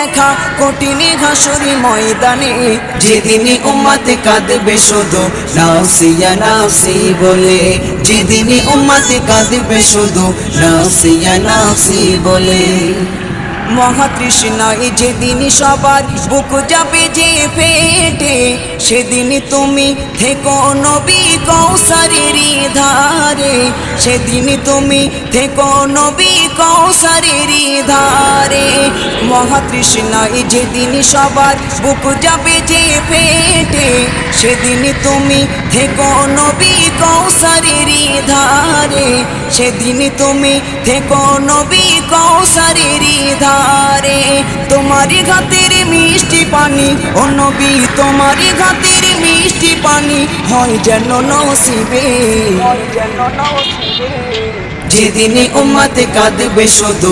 দেখা কঠিন হাসরি ময়দানে, যেদিন উম্মত কাঁদবে শুধু নাফসিয়া নাফসি বলে, যেদিন উম্মত কাঁদবে শুধু নাফসিয়া নাফসি বলে। মহাতৃষ্ণায় যেদিন সবার বুক যাবে যে ফেটে, সেদিন তুমি থেকো নবী কৌসারের ধারে, সেদিন তুমি থেকো নবী কৌসারের ধারে। মহাতৃষ্ণায় যেদিন সবার বুক যাবে যে ফেটে, সেদিন তুমি থেকো নবী কৌসারের ধারে, সেদিন তুমি থেকো নবী কৌসারের ধারে। তোমারই ঘাতের মিষ্টি পানি ও নবী, তোমারই ঘাতের মিষ্টি পানি হয় যেন নসিবে, যেদিন উম্মত কাঁদবে শুধু